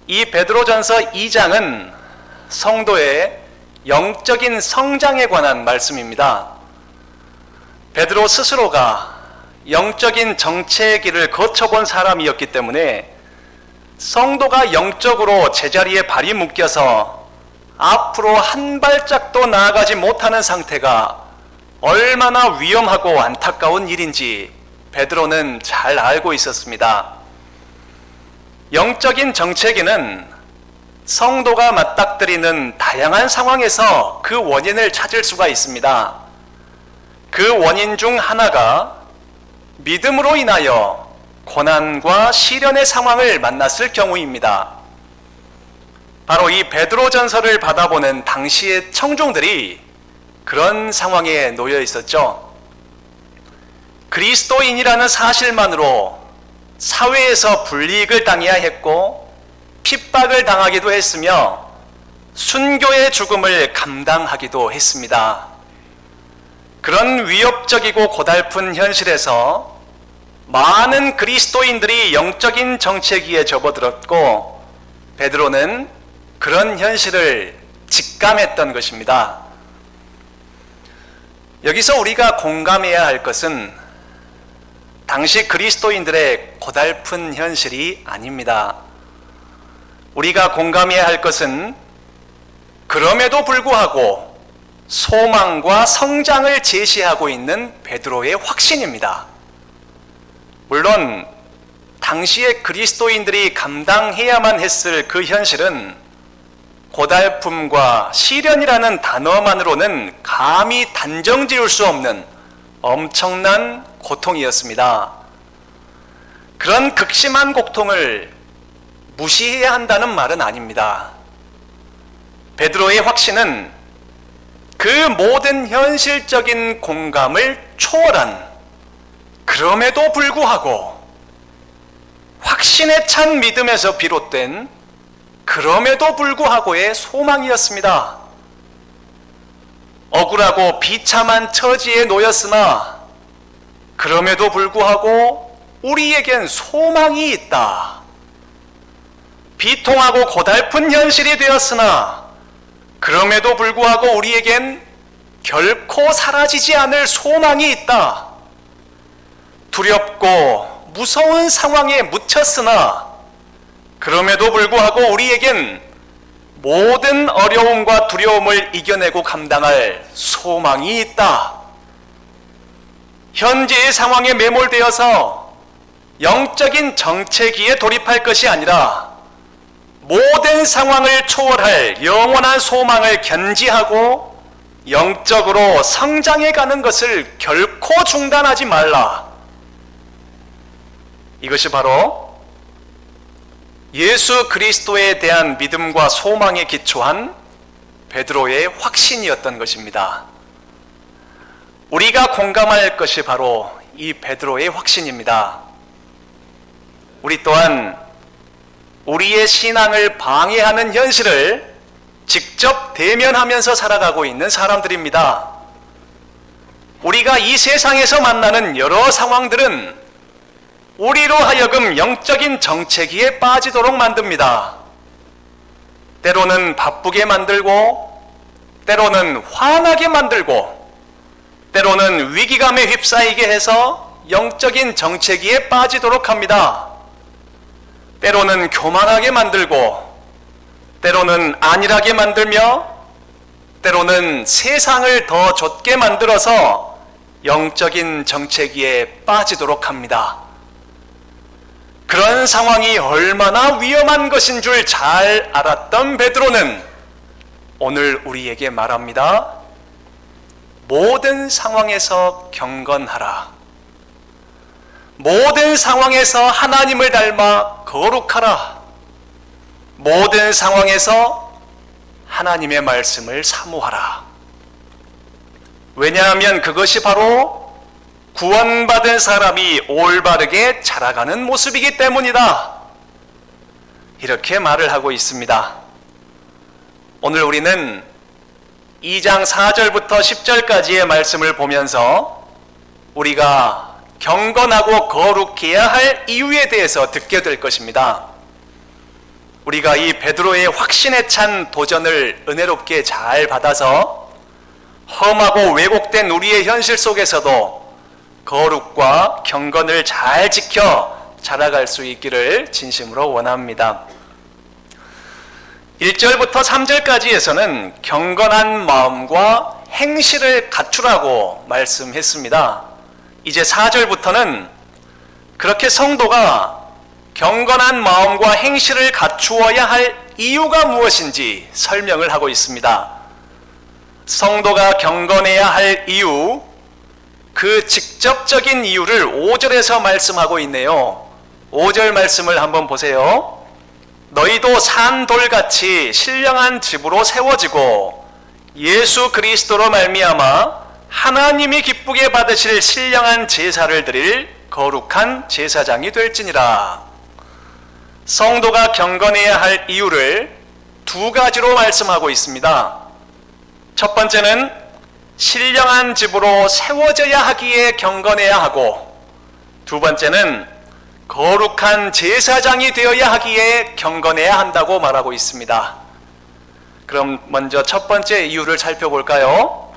이 베드로전서 2장은 성도의 영적인 성장에 관한 말씀입니다. 베드로 스스로가 영적인 정체의 길을 거쳐본 사람이었기 때문에 성도가 영적으로 제자리에 발이 묶여서 앞으로 한 발짝도 나아가지 못하는 상태가 얼마나 위험하고 안타까운 일인지 베드로는 잘 알고 있었습니다. 영적인 정체기는 성도가 맞닥뜨리는 다양한 상황에서 그 원인을 찾을 수가 있습니다. 그 원인 중 하나가 믿음으로 인하여 고난과 시련의 상황을 만났을 경우입니다. 바로 이 베드로전서를 받아보는 당시의 청중들이 그런 상황에 놓여 있었죠. 그리스도인이라는 사실만으로 사회에서 불이익을 당해야 했고 핍박을 당하기도 했으며 순교의 죽음을 감당하기도 했습니다. 그런 위협적이고 고달픈 현실에서 많은 그리스도인들이 영적인 정체기에 접어들었고 베드로는 그런 현실을 직감했던 것입니다. 여기서 우리가 공감해야 할 것은 당시 그리스도인들의 고달픈 현실이 아닙니다. 우리가 공감해야 할 것은 그럼에도 불구하고 소망과 성장을 제시하고 있는 베드로의 확신입니다. 물론 당시의 그리스도인들이 감당해야만 했을 그 현실은 고달픔과 시련이라는 단어만으로는 감히 단정 지을 수 없는 엄청난 고통이었습니다. 그런 극심한 고통을 무시해야 한다는 말은 아닙니다. 베드로의 확신은 그 모든 현실적인 공감을 초월한, 그럼에도 불구하고 확신에 찬 믿음에서 비롯된 그럼에도 불구하고의 소망이었습니다. 억울하고 비참한 처지에 놓였으나 그럼에도 불구하고 우리에겐 소망이 있다. 비통하고 고달픈 현실이 되었으나 그럼에도 불구하고 우리에겐 결코 사라지지 않을 소망이 있다. 두렵고 무서운 상황에 묻혔으나 그럼에도 불구하고 우리에겐 모든 어려움과 두려움을 이겨내고 감당할 소망이 있다. 현재의 상황에 매몰되어서 영적인 정체기에 돌입할 것이 아니라 모든 상황을 초월할 영원한 소망을 견지하고 영적으로 성장해 가는 것을 결코 중단하지 말라. 이것이 바로 예수 그리스도에 대한 믿음과 소망에 기초한 베드로의 확신이었던 것입니다. 우리가 공감할 것이 바로 이 베드로의 확신입니다. 우리 또한 우리의 신앙을 방해하는 현실을 직접 대면하면서 살아가고 있는 사람들입니다. 우리가 이 세상에서 만나는 여러 상황들은 우리로 하여금 영적인 정체기에 빠지도록 만듭니다. 때로는 바쁘게 만들고, 때로는 화나게 만들고, 때로는 위기감에 휩싸이게 해서 영적인 정체기에 빠지도록 합니다. 때로는 교만하게 만들고, 때로는 안일하게 만들며, 때로는 세상을 더 좁게 만들어서 영적인 정체기에 빠지도록 합니다. 그런 상황이 얼마나 위험한 것인 줄 잘 알았던 베드로는 오늘 우리에게 말합니다. 모든 상황에서 경건하라. 모든 상황에서 하나님을 닮아 거룩하라. 모든 상황에서 하나님의 말씀을 사모하라. 왜냐하면 그것이 바로 구원받은 사람이 올바르게 자라가는 모습이기 때문이다. 이렇게 말을 하고 있습니다. 오늘 우리는 2장 4절부터 10절까지의 말씀을 보면서 우리가 경건하고 거룩해야 할 이유에 대해서 듣게 될 것입니다. 우리가 이 베드로의 확신에 찬 도전을 은혜롭게 잘 받아서 험하고 왜곡된 우리의 현실 속에서도 거룩과 경건을 잘 지켜 자라갈 수 있기를 진심으로 원합니다. 1절부터 3절까지에서는 경건한 마음과 행실을 갖추라고 말씀했습니다. 이제 4절부터는 그렇게 성도가 경건한 마음과 행실을 갖추어야 할 이유가 무엇인지 설명을 하고 있습니다. 성도가 경건해야 할 이유, 그 직접적인 이유를 5절에서 말씀하고 있네요. 5절 말씀을 한번 보세요. 너희도 산 돌같이 신령한 집으로 세워지고 예수 그리스도로 말미암아 하나님이 기쁘게 받으실 신령한 제사를 드릴 거룩한 제사장이 될지니라. 성도가 경건해야 할 이유를 두 가지로 말씀하고 있습니다. 첫 번째는 신령한 집으로 세워져야 하기에 경건해야 하고, 두 번째는 거룩한 제사장이 되어야 하기에 경건해야 한다고 말하고 있습니다. 그럼 먼저 첫 번째 이유를 살펴볼까요?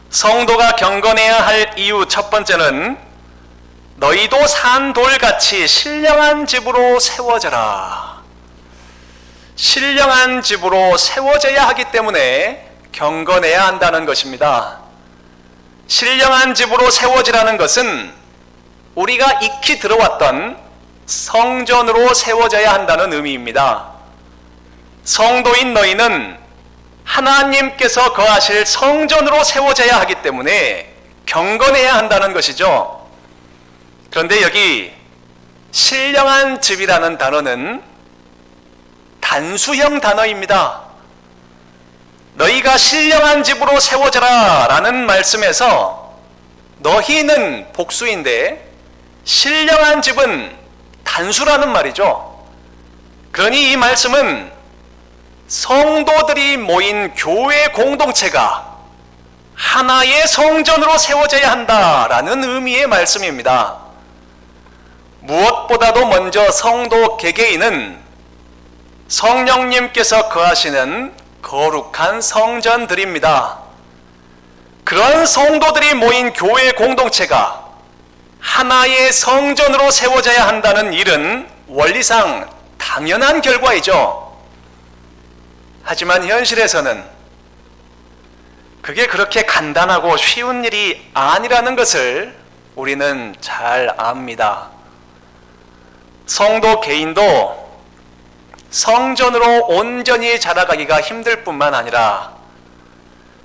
성도가 경건해야 할 이유 첫 번째는 너희도 산 돌같이 신령한 집으로 세워져라. 신령한 집으로 세워져야 하기 때문에 경건해야 한다는 것입니다. 신령한 집으로 세워지라는 것은 우리가 익히 들어왔던 성전으로 세워져야 한다는 의미입니다. 성도인 너희는 하나님께서 거하실 성전으로 세워져야 하기 때문에 경건해야 한다는 것이죠. 그런데 여기 신령한 집이라는 단어는 단수형 단어입니다. 너희가 신령한 집으로 세워져라 라는 말씀에서 너희는 복수인데 신령한 집은 단수라는 말이죠. 그러니 이 말씀은 성도들이 모인 교회 공동체가 하나의 성전으로 세워져야 한다라는 의미의 말씀입니다. 무엇보다도 먼저 성도 개개인은 성령님께서 거하시는 거룩한 성전들입니다. 그런 성도들이 모인 교회 공동체가 하나의 성전으로 세워져야 한다는 일은 원리상 당연한 결과이죠. 하지만 현실에서는 그게 그렇게 간단하고 쉬운 일이 아니라는 것을 우리는 잘 압니다. 성도 개인도 성전으로 온전히 자라가기가 힘들 뿐만 아니라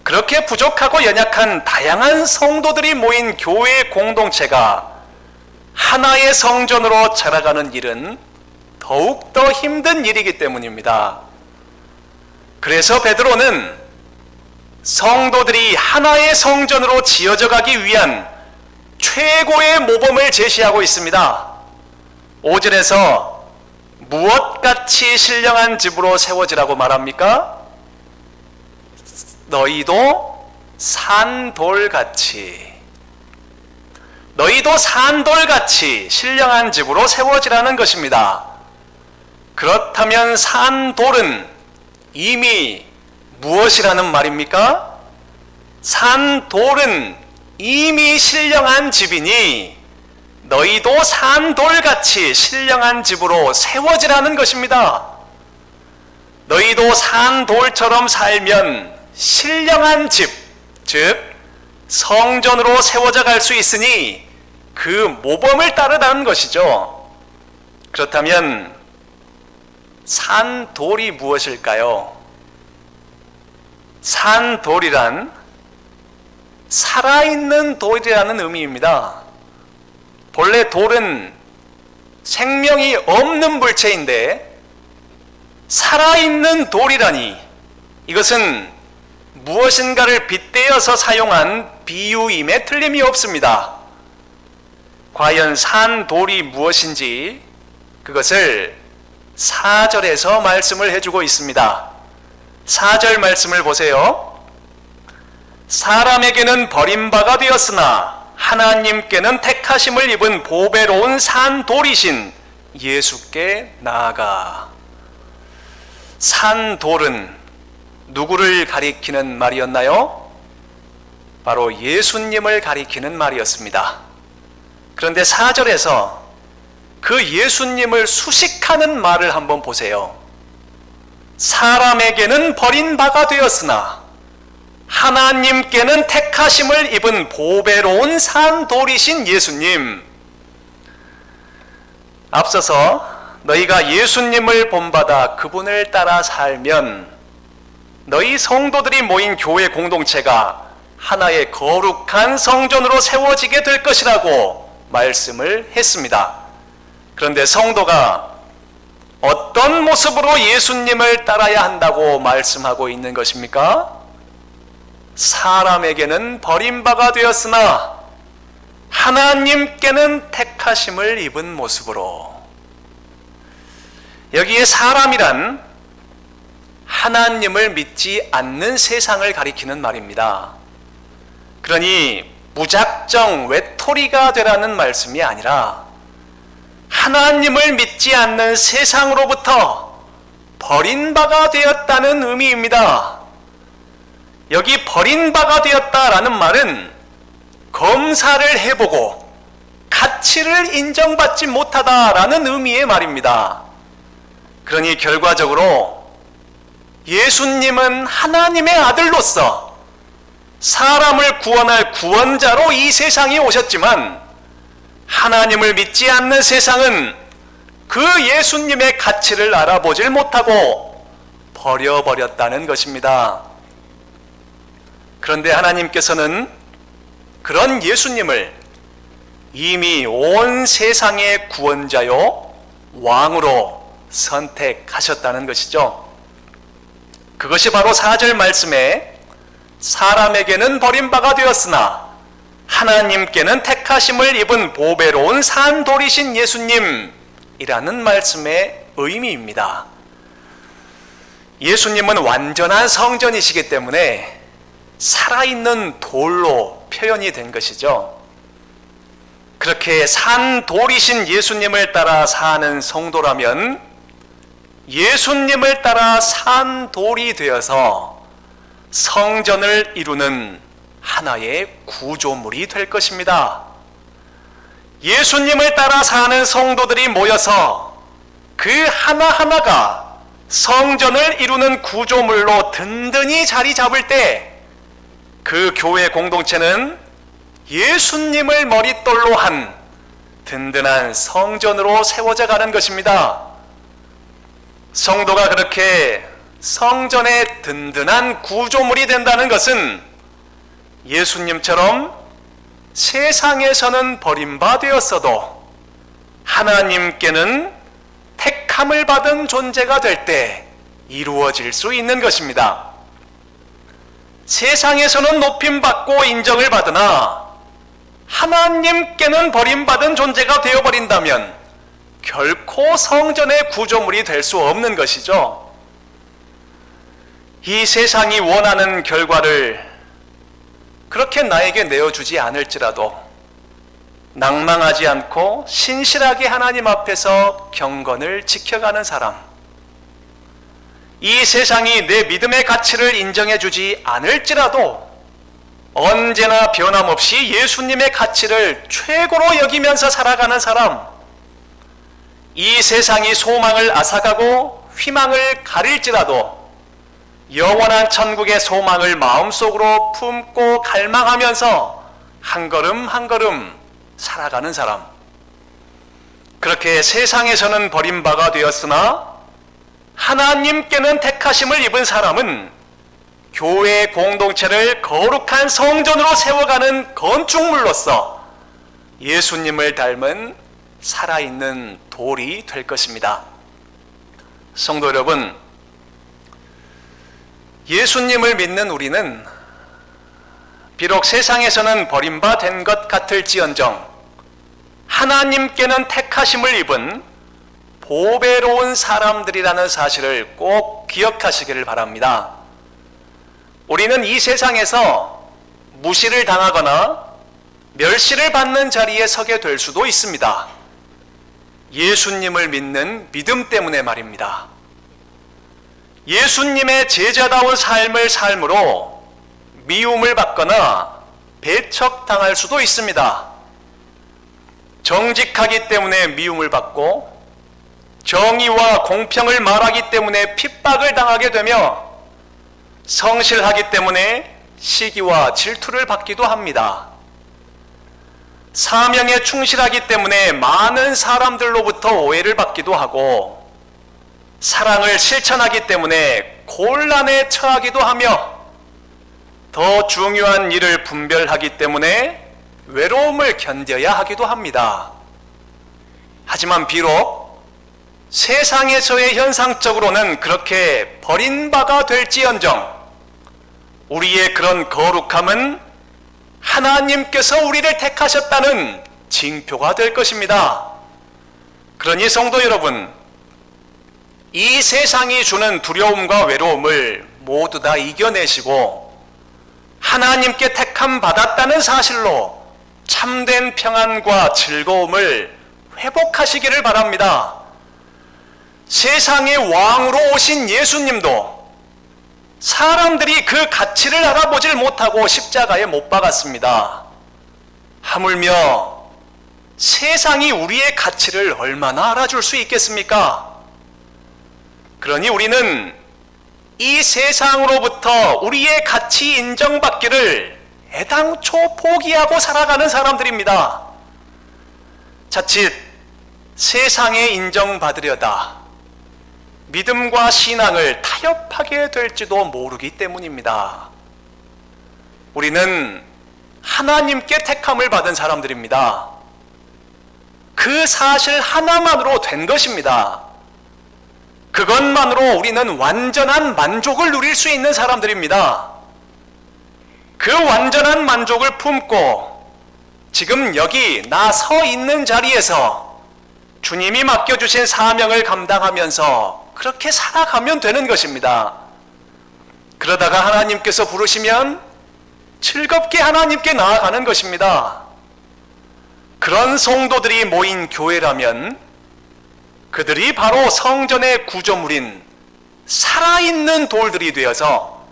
그렇게 부족하고 연약한 다양한 성도들이 모인 교회 공동체가 하나의 성전으로 자라가는 일은 더욱더 힘든 일이기 때문입니다. 그래서 베드로는 성도들이 하나의 성전으로 지어져 가기 위한 최고의 모범을 제시하고 있습니다. 5절에서 무엇같이 신령한 집으로 세워지라고 말합니까? 너희도 산돌같이, 너희도 산돌같이 신령한 집으로 세워지라는 것입니다. 그렇다면 산돌은 이미 무엇이라는 말입니까? 산돌은 이미 신령한 집이니 너희도 산돌같이 신령한 집으로 세워지라는 것입니다. 너희도 산돌처럼 살면 신령한 집, 즉 성전으로 세워져 갈 수 있으니 그 모범을 따르라는 것이죠. 그렇다면 산돌이 무엇일까요? 산돌이란 살아있는 돌이라는 의미입니다. 본래 돌은 생명이 없는 물체인데 살아있는 돌이라니, 이것은 무엇인가를 빗대어서 사용한 비유임에 틀림이 없습니다. 과연 산돌이 무엇인지 그것을 4절에서 말씀을 해주고 있습니다. 4절 말씀을 보세요. 사람에게는 버림바가 되었으나 하나님께는 택하심을 입은 보배로운 산돌이신 예수께 나아가. 산돌은 누구를 가리키는 말이었나요? 바로 예수님을 가리키는 말이었습니다. 그런데 4절에서 그 예수님을 수식하는 말을 한번 보세요. 사람에게는 버림바가 되었으나 하나님께는 택하심을 입은 보배로운 산돌이신 예수님. 앞서서 너희가 예수님을 본받아 그분을 따라 살면 너희 성도들이 모인 교회 공동체가 하나의 거룩한 성전으로 세워지게 될 것이라고 말씀을 했습니다. 그런데 성도가 어떤 모습으로 예수님을 따라야 한다고 말씀하고 있는 것입니까? 사람에게는 버림바가 되었으나 하나님께는 택하심을 입은 모습으로. 여기에 사람이란 하나님을 믿지 않는 세상을 가리키는 말입니다. 그러니 무작정 외톨이가 되라는 말씀이 아니라 하나님을 믿지 않는 세상으로부터 버린 바가 되었다는 의미입니다. 여기 버린 바가 되었다라는 말은 검사를 해보고 가치를 인정받지 못하다라는 의미의 말입니다. 그러니 결과적으로 예수님은 하나님의 아들로서 사람을 구원할 구원자로 이 세상에 오셨지만 하나님을 믿지 않는 세상은 그 예수님의 가치를 알아보질 못하고 버려버렸다는 것입니다. 그런데 하나님께서는 그런 예수님을 이미 온 세상의 구원자요 왕으로 선택하셨다는 것이죠. 그것이 바로 4절 말씀에 사람에게는 버림바가 되었으나 하나님께는 택하심을 입은 보배로운 산돌이신 예수님이라는 말씀의 의미입니다. 예수님은 완전한 성전이시기 때문에 살아있는 돌로 표현이 된 것이죠. 그렇게 산돌이신 예수님을 따라 사는 성도라면 예수님을 따라 산돌이 되어서 성전을 이루는 하나의 구조물이 될 것입니다. 예수님을 따라 사는 성도들이 모여서 그 하나하나가 성전을 이루는 구조물로 든든히 자리 잡을 때 그 교회 공동체는 예수님을 머릿돌로 한 든든한 성전으로 세워져 가는 것입니다. 성도가 그렇게 성전의 든든한 구조물이 된다는 것은 예수님처럼 세상에서는 버림받았어도 하나님께는 택함을 받은 존재가 될 때 이루어질 수 있는 것입니다. 세상에서는 높임받고 인정을 받으나 하나님께는 버림받은 존재가 되어버린다면 결코 성전의 구조물이 될 수 없는 것이죠. 이 세상이 원하는 결과를 그렇게 나에게 내어주지 않을지라도 낭망하지 않고 신실하게 하나님 앞에서 경건을 지켜가는 사람, 이 세상이 내 믿음의 가치를 인정해주지 않을지라도 언제나 변함없이 예수님의 가치를 최고로 여기면서 살아가는 사람, 이 세상이 소망을 앗아가고 희망을 가릴지라도 영원한 천국의 소망을 마음속으로 품고 갈망하면서 한 걸음 한 걸음 살아가는 사람, 그렇게 세상에서는 버림바가 되었으나 하나님께는 택하심을 입은 사람은 교회 공동체를 거룩한 성전으로 세워가는 건축물로서 예수님을 닮은 살아있는 돌이 될 것입니다. 성도 여러분, 예수님을 믿는 우리는 비록 세상에서는 버림받은 것 같을지언정 하나님께는 택하심을 입은 보배로운 사람들이라는 사실을 꼭 기억하시기를 바랍니다. 우리는 이 세상에서 무시를 당하거나 멸시를 받는 자리에 서게 될 수도 있습니다. 예수님을 믿는 믿음 때문에 말입니다. 예수님의 제자다운 삶을 삶으로 미움을 받거나 배척당할 수도 있습니다. 정직하기 때문에 미움을 받고 정의와 공평을 말하기 때문에 핍박을 당하게 되며 성실하기 때문에 시기와 질투를 받기도 합니다. 사명에 충실하기 때문에 많은 사람들로부터 오해를 받기도 하고 사랑을 실천하기 때문에 곤란에 처하기도 하며 더 중요한 일을 분별하기 때문에 외로움을 견뎌야 하기도 합니다. 하지만 비록 세상에서의 현상적으로는 그렇게 버림바가 될지언정 우리의 그런 거룩함은 하나님께서 우리를 택하셨다는 징표가 될 것입니다. 그러니 성도 여러분, 이 세상이 주는 두려움과 외로움을 모두 다 이겨내시고 하나님께 택함 받았다는 사실로 참된 평안과 즐거움을 회복하시기를 바랍니다. 세상의 왕으로 오신 예수님도 사람들이 그 가치를 알아보질 못하고 십자가에 못 박았습니다. 하물며 세상이 우리의 가치를 얼마나 알아줄 수 있겠습니까? 그러니 우리는 이 세상으로부터 우리의 가치 인정받기를 애당초 포기하고 살아가는 사람들입니다. 자칫 세상에 인정받으려다 믿음과 신앙을 타협하게 될지도 모르기 때문입니다. 우리는 하나님께 택함을 받은 사람들입니다. 그 사실 하나만으로 된 것입니다. 그것만으로 우리는 완전한 만족을 누릴 수 있는 사람들입니다. 그 완전한 만족을 품고 지금 여기 나 서 있는 자리에서 주님이 맡겨주신 사명을 감당하면서 그렇게 살아가면 되는 것입니다. 그러다가 하나님께서 부르시면 즐겁게 하나님께 나아가는 것입니다. 그런 성도들이 모인 교회라면 그들이 바로 성전의 구조물인 살아있는 돌들이 되어서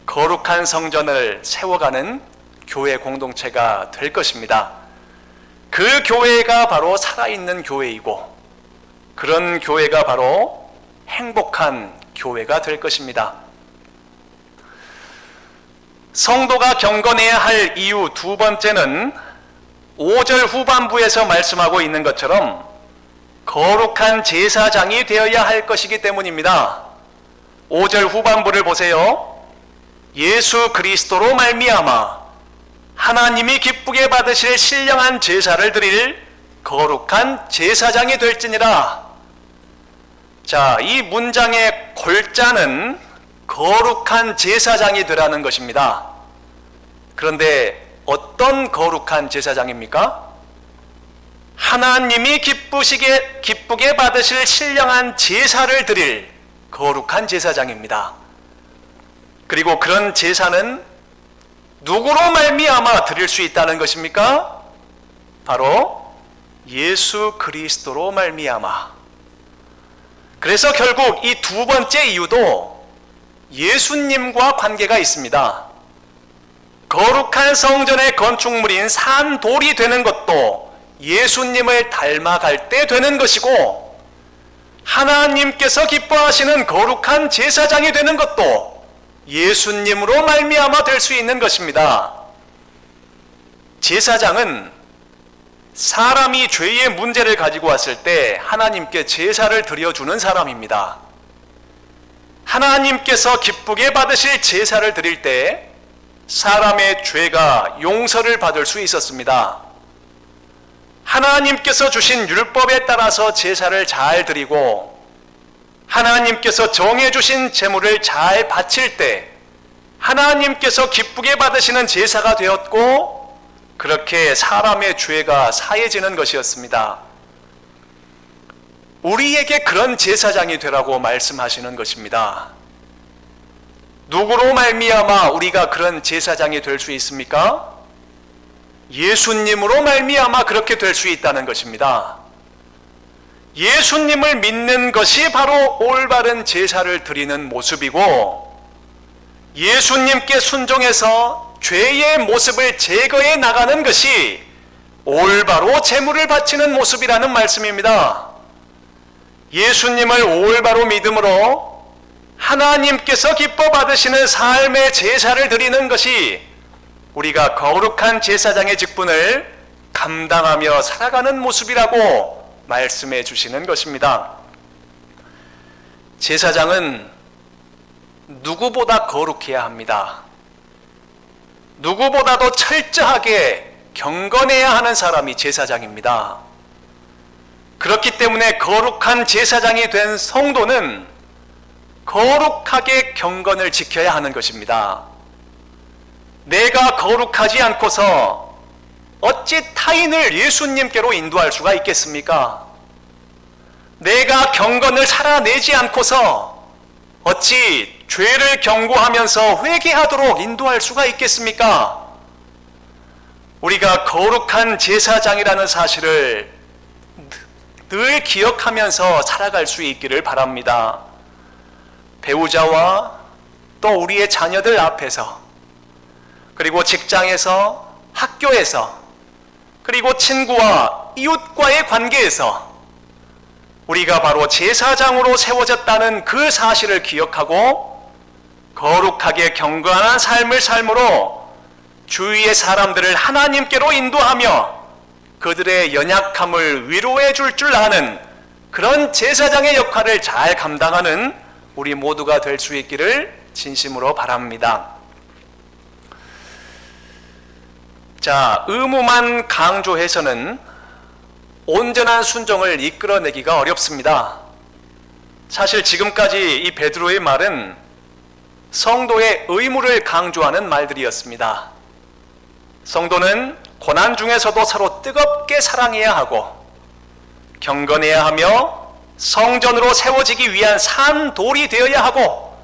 거룩한 성전을 세워가는 교회 공동체가 될 것입니다. 그 교회가 바로 살아있는 교회이고 그런 교회가 바로 행복한 교회가 될 것입니다. 성도가 경건해야 할 이유 두 번째는 5절 후반부에서 말씀하고 있는 것처럼 거룩한 제사장이 되어야 할 것이기 때문입니다. 5절 후반부를 보세요. 예수 그리스도로 말미암아 하나님이 기쁘게 받으실 신령한 제사를 드릴 거룩한 제사장이 될지니라. 자, 이 문장의 골자는 거룩한 제사장이 되라는 것입니다. 그런데 어떤 거룩한 제사장입니까? 하나님이 기쁘게 받으실 신령한 제사를 드릴 거룩한 제사장입니다. 그리고 그런 제사는 누구로 말미암아 드릴 수 있다는 것입니까? 바로 예수 그리스도로 말미암아. 그래서 결국 이 두 번째 이유도 예수님과 관계가 있습니다. 거룩한 성전의 건축물인 산돌이 되는 것도 예수님을 닮아갈 때 되는 것이고 하나님께서 기뻐하시는 거룩한 제사장이 되는 것도 예수님으로 말미암아 될 수 있는 것입니다. 제사장은 사람이 죄의 문제를 가지고 왔을 때 하나님께 제사를 드려주는 사람입니다. 하나님께서 기쁘게 받으실 제사를 드릴 때 사람의 죄가 용서를 받을 수 있었습니다. 하나님께서 주신 율법에 따라서 제사를 잘 드리고 하나님께서 정해주신 제물을 잘 바칠 때 하나님께서 기쁘게 받으시는 제사가 되었고 그렇게 사람의 죄가 사해지는 것이었습니다. 우리에게 그런 제사장이 되라고 말씀하시는 것입니다. 누구로 말미암아 우리가 그런 제사장이 될 수 있습니까? 예수님으로 말미암아 그렇게 될 수 있다는 것입니다. 예수님을 믿는 것이 바로 올바른 제사를 드리는 모습이고, 예수님께 순종해서 죄의 모습을 제거해 나가는 것이 올바로 제물을 바치는 모습이라는 말씀입니다. 예수님을 올바로 믿음으로 하나님께서 기뻐 받으시는 삶의 제사를 드리는 것이 우리가 거룩한 제사장의 직분을 감당하며 살아가는 모습이라고 말씀해 주시는 것입니다. 제사장은 누구보다 거룩해야 합니다. 누구보다도 철저하게 경건해야 하는 사람이 제사장입니다. 그렇기 때문에 거룩한 제사장이 된 성도는 거룩하게 경건을 지켜야 하는 것입니다. 내가 거룩하지 않고서 어찌 타인을 예수님께로 인도할 수가 있겠습니까? 내가 경건을 살아내지 않고서 어찌 죄를 경고하면서 회개하도록 인도할 수가 있겠습니까? 우리가 거룩한 제사장이라는 사실을 늘 기억하면서 살아갈 수 있기를 바랍니다. 배우자와 또 우리의 자녀들 앞에서, 그리고 직장에서, 학교에서, 그리고 친구와 이웃과의 관계에서 우리가 바로 제사장으로 세워졌다는 그 사실을 기억하고 거룩하게 경건한 삶을 삶으로 주위의 사람들을 하나님께로 인도하며 그들의 연약함을 위로해 줄 아는 그런 제사장의 역할을 잘 감당하는 우리 모두가 될 수 있기를 진심으로 바랍니다. 자, 의무만 강조해서는 온전한 순종을 이끌어내기가 어렵습니다. 사실 지금까지 이 베드로의 말은 성도의 의무를 강조하는 말들이었습니다. 성도는 고난 중에서도 서로 뜨겁게 사랑해야 하고 경건해야 하며 성전으로 세워지기 위한 산돌이 되어야 하고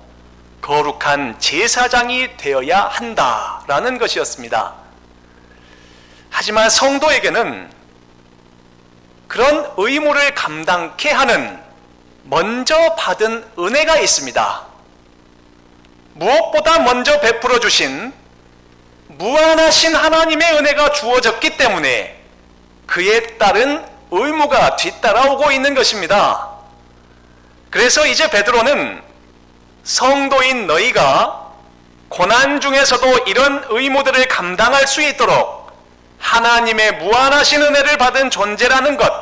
거룩한 제사장이 되어야 한다라는 것이었습니다. 하지만 성도에게는 그런 의무를 감당케 하는 먼저 받은 은혜가 있습니다. 무엇보다 먼저 베풀어 주신 무한하신 하나님의 은혜가 주어졌기 때문에 그에 따른 의무가 뒤따라오고 있는 것입니다. 그래서 이제 베드로는 성도인 너희가 고난 중에서도 이런 의무들을 감당할 수 있도록 하나님의 무한하신 은혜를 받은 존재라는 것,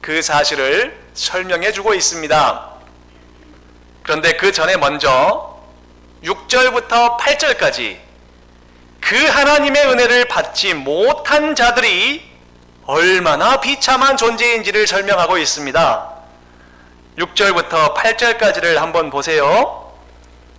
그 사실을 설명해 주고 있습니다. 그런데 그 전에 먼저 6절부터 8절까지 그 하나님의 은혜를 받지 못한 자들이 얼마나 비참한 존재인지를 설명하고 있습니다. 6절부터 8절까지를 한번 보세요.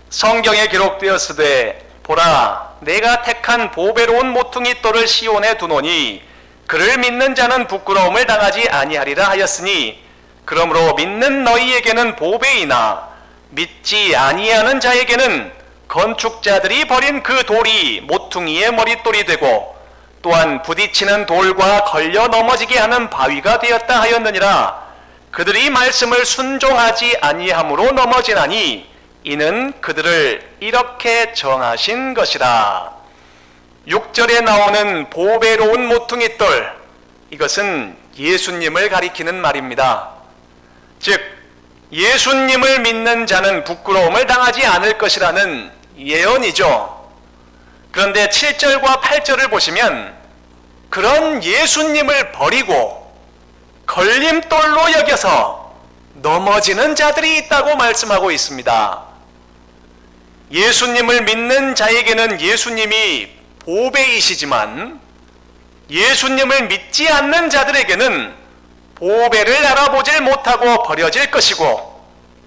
성경에 기록되었으되 보라, 내가 택한 보배로운 모퉁이 돌을 시온에 두노니 그를 믿는 자는 부끄러움을 당하지 아니하리라 하였으니, 그러므로 믿는 너희에게는 보배이나 믿지 아니하는 자에게는 건축자들이 버린 그 돌이 모퉁이의 머릿돌이 되고 또한 부딪히는 돌과 걸려 넘어지게 하는 바위가 되었다 하였느니라. 그들이 말씀을 순종하지 아니함으로 넘어지나니 이는 그들을 이렇게 정하신 것이라. 6절에 나오는 보배로운 모퉁이돌, 이것은 예수님을 가리키는 말입니다. 즉 예수님을 믿는 자는 부끄러움을 당하지 않을 것이라는 예언이죠. 그런데 7절과 8절을 보시면 그런 예수님을 버리고 걸림돌로 여겨서 넘어지는 자들이 있다고 말씀하고 있습니다. 예수님을 믿는 자에게는 예수님이 보배이시지만 예수님을 믿지 않는 자들에게는 보배를 알아보질 못하고 버려질 것이고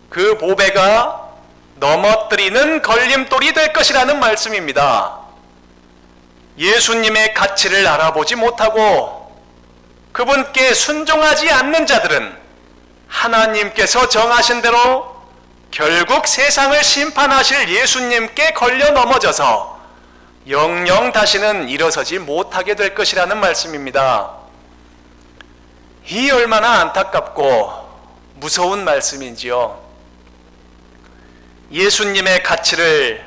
그 보배가 넘어뜨리는 걸림돌이 될 것이라는 말씀입니다. 예수님의 가치를 알아보지 못하고 그분께 순종하지 않는 자들은 하나님께서 정하신 대로 결국 세상을 심판하실 예수님께 걸려 넘어져서 영영 다시는 일어서지 못하게 될 것이라는 말씀입니다. 이 얼마나 안타깝고 무서운 말씀인지요. 예수님의 가치를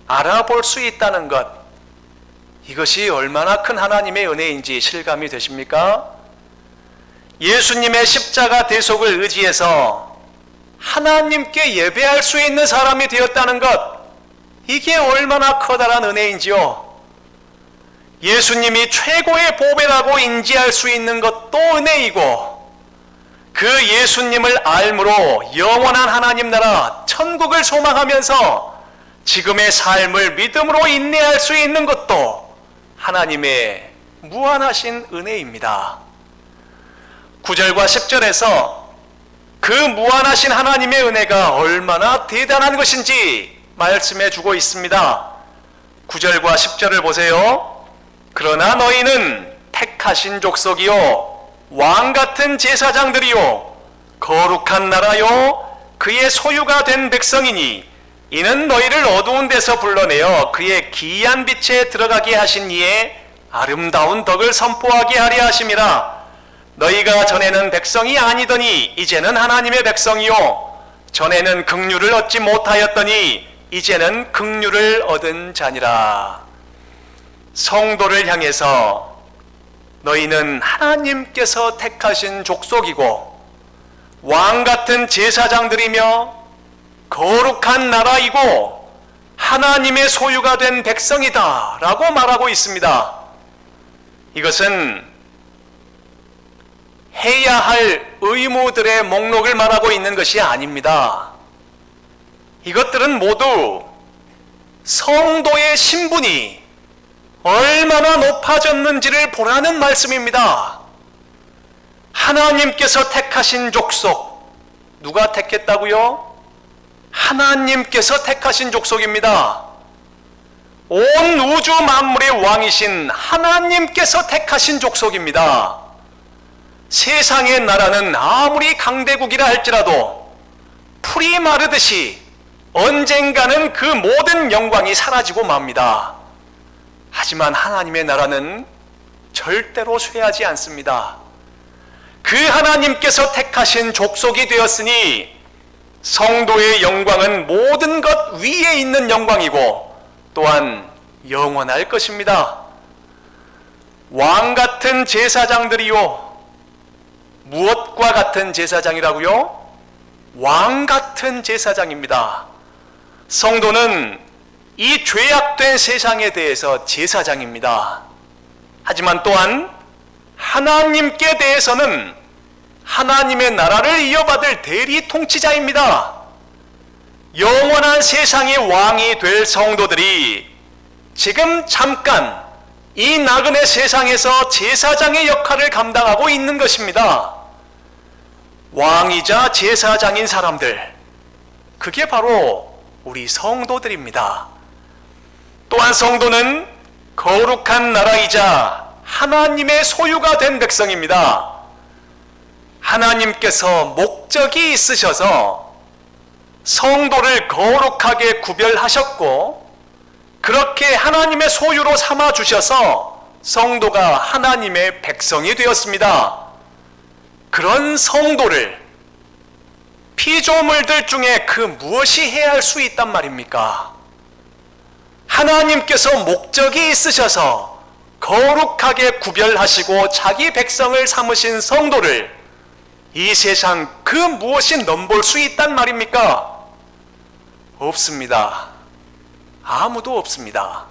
알아볼 수 있다는 것, 이것이 얼마나 큰 하나님의 은혜인지 실감이 되십니까? 예수님의 십자가 대속을 의지해서 하나님께 예배할 수 있는 사람이 되었다는 것, 이게 얼마나 커다란 은혜인지요. 예수님이 최고의 보배라고 인지할 수 있는 것도 은혜이고, 그 예수님을 알므로 영원한 하나님 나라 천국을 소망하면서 지금의 삶을 믿음으로 인내할 수 있는 것도 하나님의 무한하신 은혜입니다. 9절과 10절에서 그 무한하신 하나님의 은혜가 얼마나 대단한 것인지 말씀해 주고 있습니다. 9절과 10절을 보세요. 그러나 너희는 택하신 족속이요 왕같은 제사장들이요 거룩한 나라요 그의 소유가 된 백성이니 이는 너희를 어두운 데서 불러내어 그의 기이한 빛에 들어가게 하신 이에 아름다운 덕을 선포하게 하려 하심이라. 너희가 전에는 백성이 아니더니 이제는 하나님의 백성이요 전에는 긍휼을 얻지 못하였더니 이제는 긍휼을 얻은 자니라. 성도를 향해서 너희는 하나님께서 택하신 족속이고 왕같은 제사장들이며 거룩한 나라이고 하나님의 소유가 된 백성이다 라고 말하고 있습니다. 이것은 해야 할 의무들의 목록을 말하고 있는 것이 아닙니다. 이것들은 모두 성도의 신분이 얼마나 높아졌는지를 보라는 말씀입니다. 하나님께서 택하신 족속, 누가 택했다고요? 하나님께서 택하신 족속입니다. 온 우주 만물의 왕이신 하나님께서 택하신 족속입니다. 세상의 나라는 아무리 강대국이라 할지라도 풀이 마르듯이 언젠가는 그 모든 영광이 사라지고 맙니다. 하지만 하나님의 나라는 절대로 쇠하지 않습니다. 그 하나님께서 택하신 족속이 되었으니 성도의 영광은 모든 것 위에 있는 영광이고 또한 영원할 것입니다. 왕같은 제사장들이요. 무엇과 같은 제사장이라고요? 왕같은 제사장입니다. 성도는 이 죄악된 세상에 대해서 제사장입니다. 하지만 또한 하나님께 대해서는 하나님의 나라를 이어받을 대리 통치자입니다. 영원한 세상의 왕이 될 성도들이 지금 잠깐 이 나그네 세상에서 제사장의 역할을 감당하고 있는 것입니다. 왕이자 제사장인 사람들, 그게 바로 우리 성도들입니다. 또한 성도는 거룩한 나라이자 하나님의 소유가 된 백성입니다. 하나님께서 목적이 있으셔서 성도를 거룩하게 구별하셨고 그렇게 하나님의 소유로 삼아 주셔서 성도가 하나님의 백성이 되었습니다. 그런 성도를 피조물들 중에 그 무엇이 해할 수 있단 말입니까? 하나님께서 목적이 있으셔서 거룩하게 구별하시고 자기 백성을 삼으신 성도를 이 세상 그 무엇이 넘볼 수 있단 말입니까? 없습니다. 아무도 없습니다.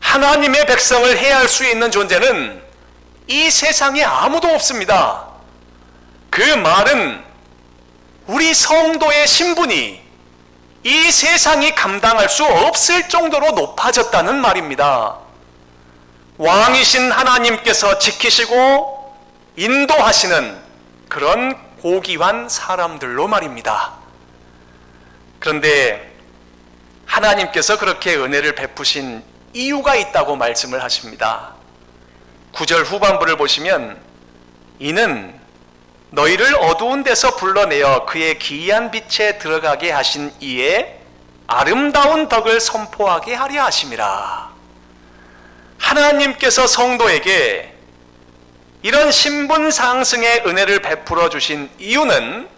하나님의 백성을 해할 수 있는 존재는 이 세상에 아무도 없습니다. 그 말은 우리 성도의 신분이 이 세상이 감당할 수 없을 정도로 높아졌다는 말입니다. 왕이신 하나님께서 지키시고 인도하시는 그런 고귀한 사람들로 말입니다. 그런데 하나님께서 그렇게 은혜를 베푸신 이유가 있다고 말씀을 하십니다. 9절 후반부를 보시면 이는 너희를 어두운 데서 불러내어 그의 기이한 빛에 들어가게 하신 이에 아름다운 덕을 선포하게 하려 하심이라. 하나님께서 성도에게 이런 신분 상승의 은혜를 베풀어 주신 이유는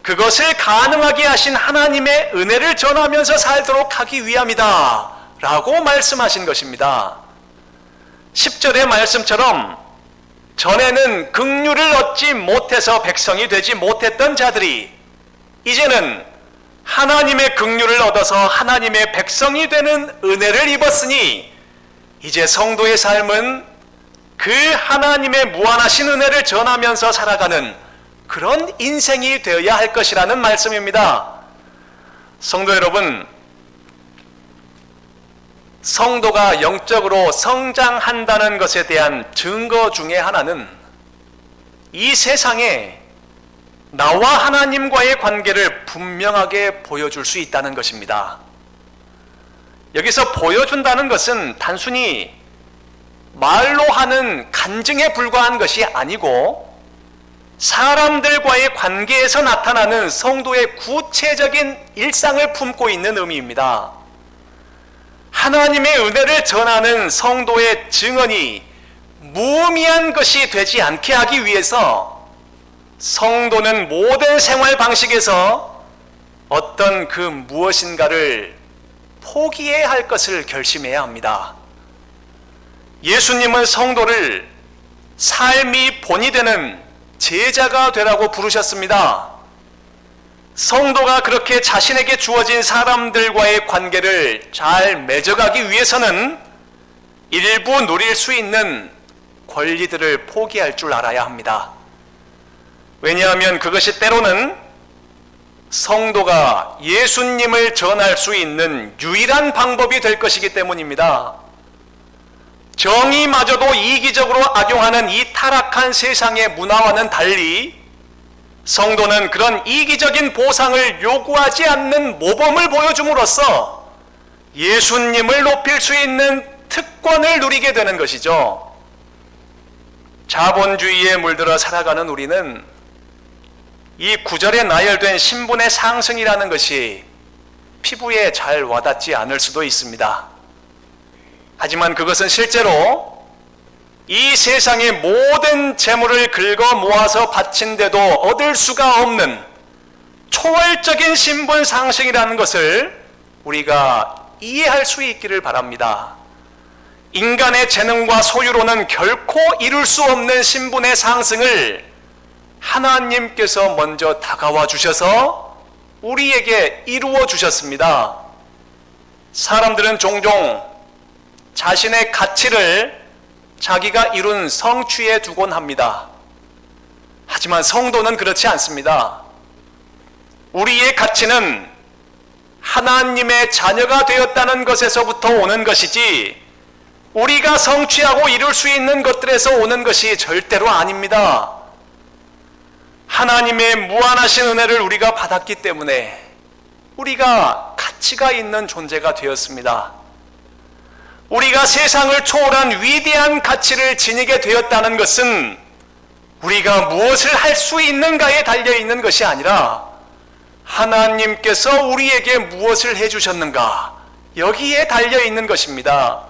그것을 가능하게 하신 하나님의 은혜를 전하면서 살도록 하기 위함이다 라고 말씀하신 것입니다. 10절의 말씀처럼 전에는 긍휼을 얻지 못해서 백성이 되지 못했던 자들이 이제는 하나님의 긍휼을 얻어서 하나님의 백성이 되는 은혜를 입었으니 이제 성도의 삶은 그 하나님의 무한하신 은혜를 전하면서 살아가는 그런 인생이 되어야 할 것이라는 말씀입니다. 성도 여러분, 성도가 영적으로 성장한다는 것에 대한 증거 중에 하나는 이 세상에 나와 하나님과의 관계를 분명하게 보여줄 수 있다는 것입니다. 여기서 보여준다는 것은 단순히 말로 하는 간증에 불과한 것이 아니고 사람들과의 관계에서 나타나는 성도의 구체적인 일상을 품고 있는 의미입니다. 하나님의 은혜를 전하는 성도의 증언이 무의미한 것이 되지 않게 하기 위해서 성도는 모든 생활 방식에서 어떤 그 무엇인가를 포기해야 할 것을 결심해야 합니다. 예수님은 성도를 삶이 본이 되는 제자가 되라고 부르셨습니다. 성도가 그렇게 자신에게 주어진 사람들과의 관계를 잘 맺어가기 위해서는 일부 누릴 수 있는 권리들을 포기할 줄 알아야 합니다. 왜냐하면 그것이 때로는 성도가 예수님을 전할 수 있는 유일한 방법이 될 것이기 때문입니다. 정의마저도 이기적으로 악용하는 이 타락한 세상의 문화와는 달리 성도는 그런 이기적인 보상을 요구하지 않는 모범을 보여줌으로써 예수님을 높일 수 있는 특권을 누리게 되는 것이죠. 자본주의에 물들어 살아가는 우리는 이 구절에 나열된 신분의 상승이라는 것이 피부에 잘 와닿지 않을 수도 있습니다. 하지만 그것은 실제로 이 세상의 모든 재물을 긁어 모아서 바친데도 얻을 수가 없는 초월적인 신분 상승이라는 것을 우리가 이해할 수 있기를 바랍니다. 인간의 재능과 소유로는 결코 이룰 수 없는 신분의 상승을 하나님께서 먼저 다가와 주셔서 우리에게 이루어 주셨습니다. 사람들은 종종 자신의 가치를 자기가 이룬 성취에 두곤 합니다. 하지만 성도는 그렇지 않습니다. 우리의 가치는 하나님의 자녀가 되었다는 것에서부터 오는 것이지 우리가 성취하고 이룰 수 있는 것들에서 오는 것이 절대로 아닙니다. 하나님의 무한하신 은혜를 우리가 받았기 때문에 우리가 가치가 있는 존재가 되었습니다. 우리가 세상을 초월한 위대한 가치를 지니게 되었다는 것은 우리가 무엇을 할 수 있는가에 달려있는 것이 아니라 하나님께서 우리에게 무엇을 해주셨는가 여기에 달려있는 것입니다.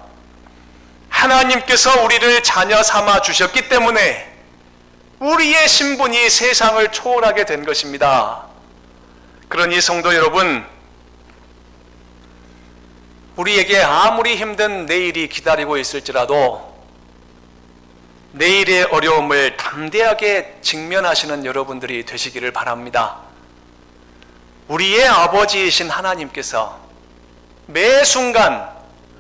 하나님께서 우리를 자녀 삼아 주셨기 때문에 우리의 신분이 세상을 초월하게 된 것입니다. 그러니 성도 여러분, 우리에게 아무리 힘든 내일이 기다리고 있을지라도 내일의 어려움을 담대하게 직면하시는 여러분들이 되시기를 바랍니다. 우리의 아버지이신 하나님께서 매 순간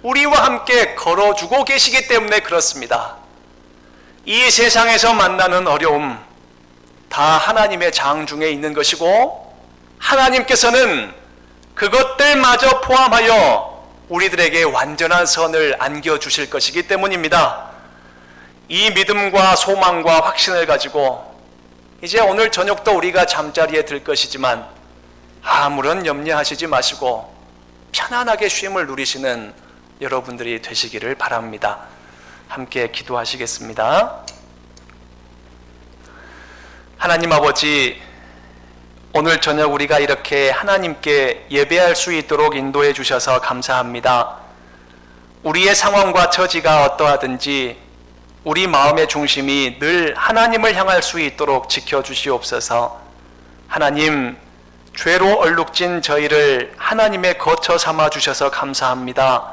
우리와 함께 걸어주고 계시기 때문에 그렇습니다. 이 세상에서 만나는 어려움 다 하나님의 장중에 있는 것이고 하나님께서는 그것들마저 포함하여 우리들에게 완전한 선을 안겨주실 것이기 때문입니다. 이 믿음과 소망과 확신을 가지고 이제 오늘 저녁도 우리가 잠자리에 들 것이지만 아무런 염려하시지 마시고 편안하게 쉼을 누리시는 여러분들이 되시기를 바랍니다. 함께 기도하시겠습니다. 하나님 아버지, 오늘 저녁 우리가 이렇게 하나님께 예배할 수 있도록 인도해 주셔서 감사합니다. 우리의 상황과 처지가 어떠하든지 우리 마음의 중심이 늘 하나님을 향할 수 있도록 지켜주시옵소서. 하나님, 죄로 얼룩진 저희를 하나님의 거처 삼아 주셔서 감사합니다.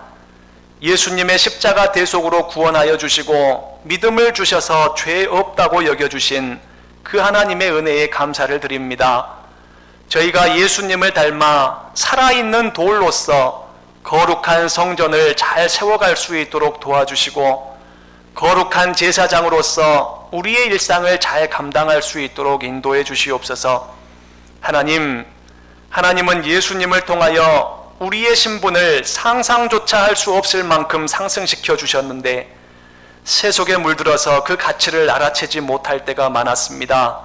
예수님의 십자가 대속으로 구원하여 주시고 믿음을 주셔서 죄 없다고 여겨주신 그 하나님의 은혜에 감사를 드립니다. 저희가 예수님을 닮아 살아있는 돌로서 거룩한 성전을 잘 세워갈 수 있도록 도와주시고 거룩한 제사장으로서 우리의 일상을 잘 감당할 수 있도록 인도해 주시옵소서. 하나님은 예수님을 통하여 우리의 신분을 상상조차 할 수 없을 만큼 상승시켜 주셨는데 세속에 물들어서 그 가치를 알아채지 못할 때가 많았습니다.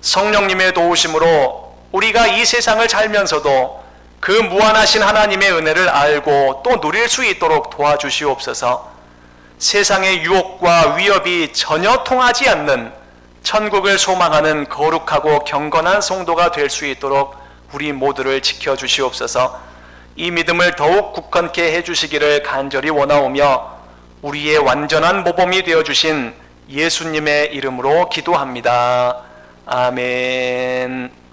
성령님의 도우심으로 우리가 이 세상을 살면서도 그 무한하신 하나님의 은혜를 알고 또 누릴 수 있도록 도와주시옵소서. 세상의 유혹과 위협이 전혀 통하지 않는 천국을 소망하는 거룩하고 경건한 성도가 될 수 있도록 우리 모두를 지켜주시옵소서. 이 믿음을 더욱 굳건케 해주시기를 간절히 원하오며 우리의 완전한 모범이 되어주신 예수님의 이름으로 기도합니다. 아멘.